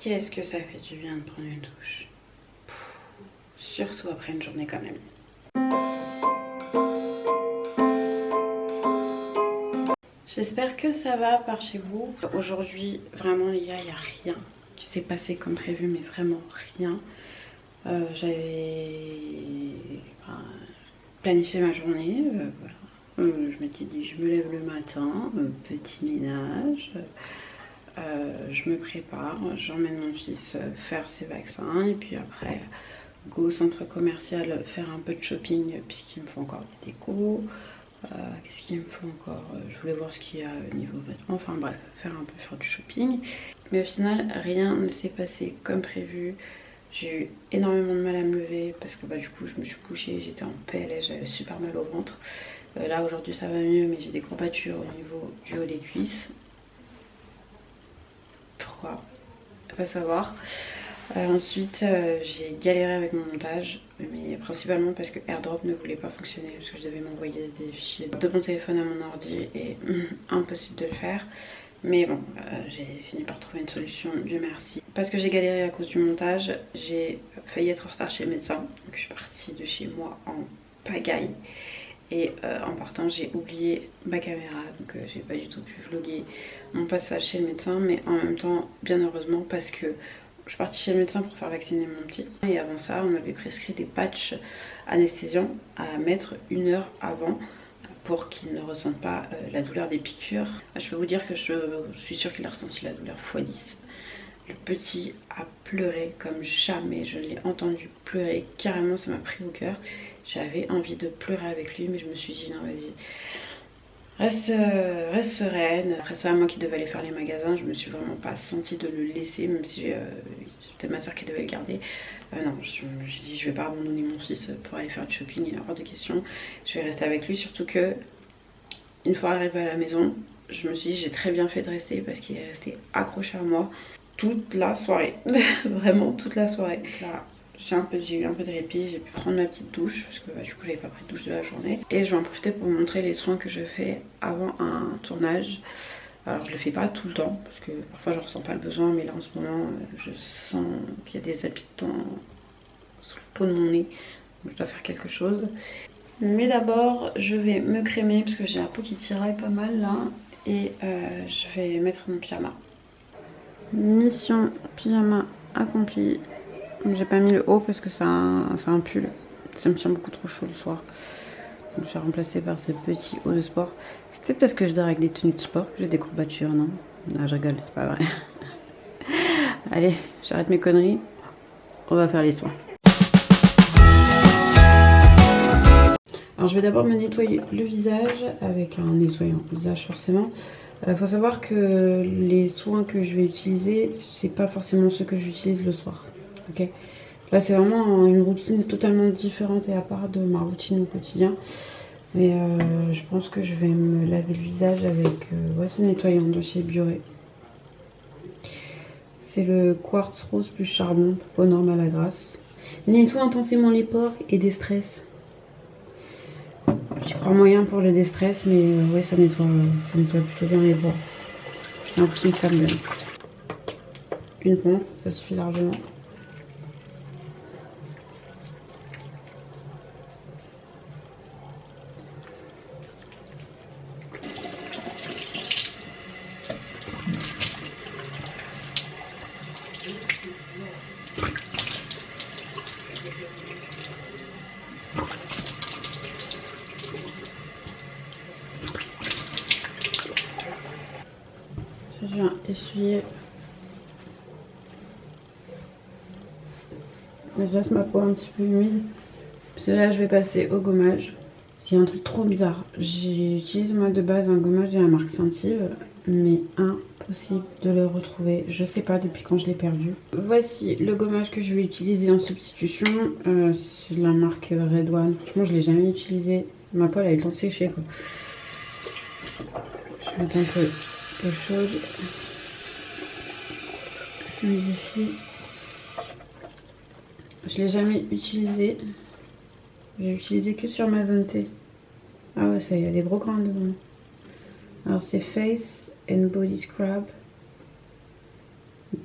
Qu'est-ce que ça fait du bien de prendre une douche. Surtout après une journée comme la mienne. J'espère que ça va par chez vous. Aujourd'hui, vraiment les gars, il n'y a rien qui s'est passé comme prévu, mais vraiment rien. J'avais planifié ma journée, voilà. Je m'étais dit, je me lève le matin, petit ménage, je me prépare, j'emmène mon fils faire ses vaccins et puis après, go au centre commercial faire un peu de shopping puisqu'il me faut encore des décos. Qu'est-ce qu'il me faut encore? Je voulais voir ce qu'il y a au niveau vêtements, enfin bref, faire du shopping. Mais au final, rien ne s'est passé comme prévu. J'ai eu énormément de mal à me lever parce que du coup je me suis couchée, j'étais en PLS, j'avais super mal au ventre. Là aujourd'hui ça va mieux, mais j'ai des courbatures au niveau du haut des cuisses. Pourquoi? Pas savoir. Ensuite j'ai galéré avec mon montage, mais principalement parce que AirDrop ne voulait pas fonctionner, parce que je devais m'envoyer des fichiers de mon téléphone à mon ordi et impossible de le faire. Mais bon, j'ai fini par trouver une solution, Dieu merci. Parce que j'ai galéré à cause du montage, j'ai failli être en retard chez le médecin. Donc je suis partie de chez moi en pagaille. Et en partant, j'ai oublié ma caméra, donc j'ai pas du tout pu vlogger mon passage chez le médecin. Mais en même temps, bien heureusement, parce que je suis partie chez le médecin pour faire vacciner mon petit. Et avant ça, on m'avait prescrit des patchs anesthésiants à mettre 1 heure avant pour qu'il ne ressente pas la douleur des piqûres. Je peux vous dire que je suis sûre qu'il a ressenti la douleur x10. Le petit a pleuré comme jamais, je l'ai entendu pleurer, carrément ça m'a pris au cœur. J'avais envie de pleurer avec lui, mais je me suis dit non vas-y, reste sereine. Après c'est moi qui devais aller faire les magasins, je me suis vraiment pas sentie de le laisser, même si c'était ma soeur qui devait le garder. Non, je me suis dit je vais pas abandonner mon fils pour aller faire du shopping, il n'y a hors de question. Je vais rester avec lui, surtout que une fois arrivé à la maison, je me suis dit j'ai très bien fait de rester parce qu'il est resté accroché à moi toute la soirée. Vraiment toute la soirée. Là, j'ai eu un peu de répit, j'ai pu prendre ma petite douche parce que du coup j'avais pas pris de douche de la journée. Et je vais en profiter pour vous montrer les soins que je fais avant un tournage. Alors je le fais pas tout le temps parce que parfois je ressens pas le besoin, mais là en ce moment je sens qu'il y a des habitants sous la peau de mon nez, donc je dois faire quelque chose. Mais d'abord je vais me crémer parce que j'ai la peau qui tiraille pas mal là, et je vais mettre mon pyjama. Mission pyjama accomplie. J'ai pas mis le haut parce que c'est un pull, ça me tient beaucoup trop chaud le soir. Donc j'ai remplacé par ce petit haut de sport. C'est peut-être parce que je dors avec des tenues de sport que j'ai des courbatures, non? Non, je rigole, c'est pas vrai. Allez, j'arrête mes conneries. On va faire les soins. Alors je vais d'abord me nettoyer le visage avec un nettoyant visage forcément. Faut savoir que les soins que je vais utiliser, c'est pas forcément ceux que j'utilise le soir. Ok, là c'est vraiment une routine totalement différente et à part de ma routine au quotidien. Mais je pense que je vais me laver le visage avec ce nettoyant de chez Bioré. C'est le quartz rose plus charbon, peau normale à grasse. Nettoie intensément les pores et déstresse. J'y crois moyen pour le déstress, mais ouais ça nettoie plutôt bien les pores. C'est un petit faire bien. Une pompe, ça suffit largement. Je viens essuyer. Je laisse ma peau un petit peu humide. Parce que là je vais passer au gommage. C'est un truc trop bizarre. J'utilise moi de base un gommage de la marque Scentive, mais impossible de le retrouver. Je sais pas depuis quand je l'ai perdu. Voici le gommage que je vais utiliser en substitution. C'est de la marque Red One. Franchement je l'ai jamais utilisé. Ma peau elle a eu le temps de sécher quoi. Je vais mettre un peu de chose. Humidifie. Je l'ai jamais utilisé. J'ai utilisé que sur ma zone T. Ah ouais, ça y a des gros grains dedans. Alors c'est Face and Body Scrub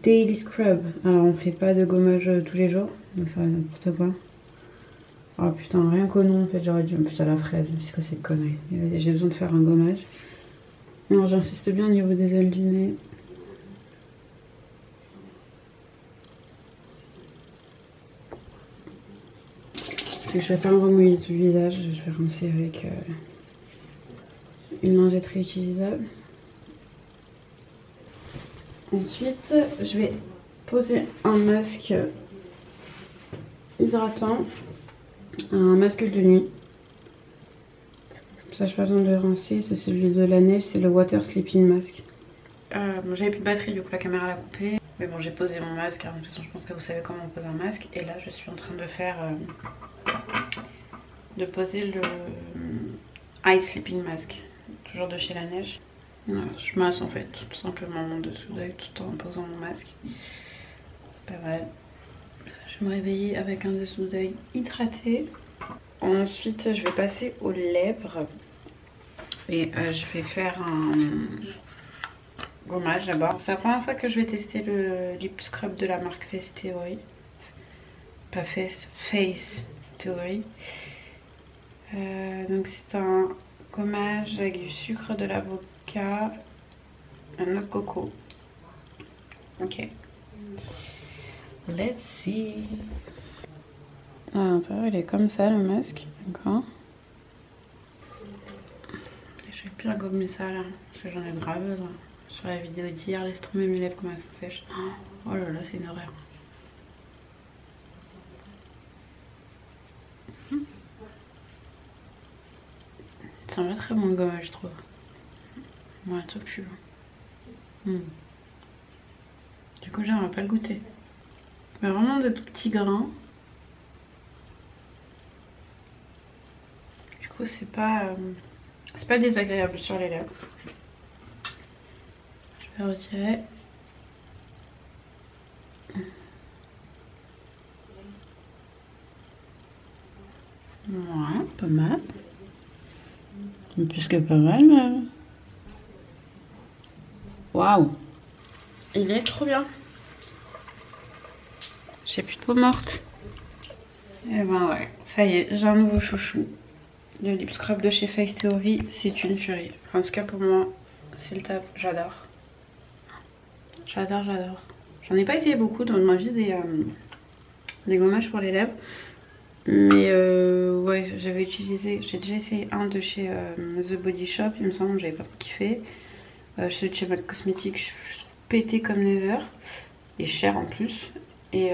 Daily Scrub. Alors on fait pas de gommage tous les jours, donc ça va n'importe quoi. Oh putain, rien qu'au nom en fait j'aurais dû. En plus à la fraise, c'est quoi cette connerie? J'ai besoin de faire un gommage. Alors j'insiste bien au niveau des ailes du nez. Et je vais pas me remouiller tout le visage, je vais rincer avec une lingette réutilisable. Ensuite, je vais poser un masque hydratant, un masque de nuit. Ça, je n'ai pas besoin de le rincer, c'est celui de la neige, c'est le Water Sleeping Mask. Bon, j'avais plus de batterie, du coup la caméra l'a coupé. Mais bon, j'ai posé mon masque, hein. De toute façon, je pense que vous savez comment on pose un masque. Et là, je suis en train de faire, de poser le Ice Sleeping Mask, toujours de chez la neige. Voilà, je masse en fait tout simplement mon dessous d'œil tout en posant mon masque. C'est pas mal. Je vais me réveiller avec un dessous d'œil hydraté. Ensuite, je vais passer aux lèvres. Et je vais faire un gommage d'abord. C'est la première fois que je vais tester le lip scrub de la marque Face Theory. Pas Face Theory. Donc c'est un gommage avec du sucre, de l'avocat, un noix de coco. Ok. Let's see. À l'intérieur il est comme ça le masque, d'accord. Je vais bien gommer ça là, parce que j'en ai grave besoin. Sur la vidéo d'hier, laisse tomber mes lèvres comme elles sont sèches. Oh là là, c'est une horreur. C'est un très bon gommage, je trouve. Moi, tout plus. Du coup, j'aimerais pas le goûter. Mais vraiment de tout petits grains. Du coup, c'est pas désagréable sur les lèvres. Je vais retirer. Ouais, pas mal. Plus que pas mal, mais... Waouh! Il est trop bien. J'ai plus de peau morte. Et ben ouais, ça y est, j'ai un nouveau chouchou. Le lip scrub de chez Face Theory, c'est une tuerie. En tout cas pour moi, c'est le top, j'adore. J'adore, j'adore. J'en ai pas essayé beaucoup dans ma vie des gommages pour les lèvres. Mais ouais, j'ai déjà essayé un de chez The Body Shop, il me semble, j'avais pas trop kiffé. Celui de chez MAC Cosmetics, je trouve pété comme never. Et cher en plus. Et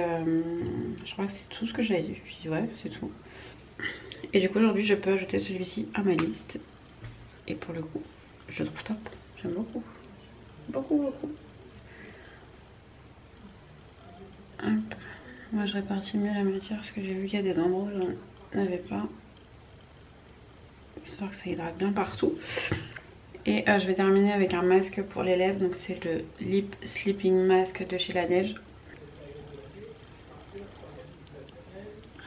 je crois que c'est tout ce que j'avais dit. Puis ouais, c'est tout. Et du coup aujourd'hui je peux ajouter celui-ci à ma liste. Et pour le coup, je le trouve top. J'aime beaucoup. Beaucoup, beaucoup. Hop. Moi je répartis mieux la matière parce que j'ai vu qu'il y a des endroits où j'en avais pas. Histoire que ça hydrate bien partout. Et je vais terminer avec un masque pour les lèvres. Donc c'est le Lip Sleeping Mask de chez La Neige.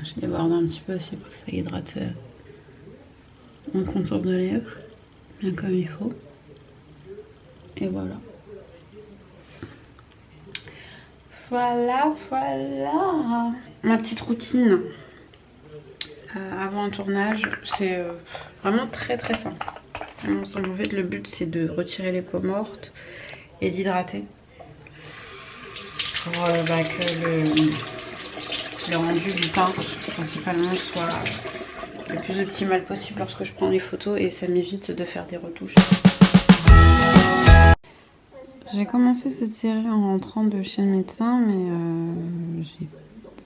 Je déborde un petit peu aussi pour que ça hydrate mon contour de lèvres. Bien comme il faut. Et voilà. Voilà, voilà. Ma petite routine avant un tournage, c'est vraiment très très simple. Vraiment simple. En fait, le but c'est de retirer les peaux mortes et d'hydrater pour que le rendu du teint principalement soit le plus optimal possible lorsque je prends les photos et ça m'évite de faire des retouches. J'ai commencé cette série en rentrant de chez le médecin, mais j'ai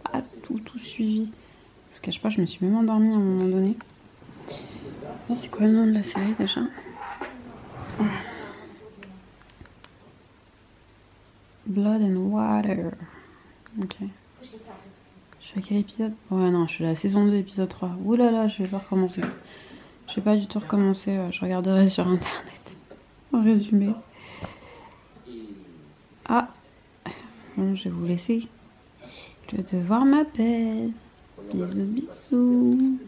pas tout suivi. Je vous cache pas, je me suis même endormie à un moment donné. C'est quoi le nom de la série déjà? Blood and Water. Ok. Je suis à quel épisode? Ouais, non, je suis à la saison 2, épisode 3. Ouh là là, je vais pas recommencer. Je vais pas du tout recommencer, je regarderai sur internet. En résumé. Ah, bon, je vais vous laisser. Le devoir m'appelle. Bisous, bisous.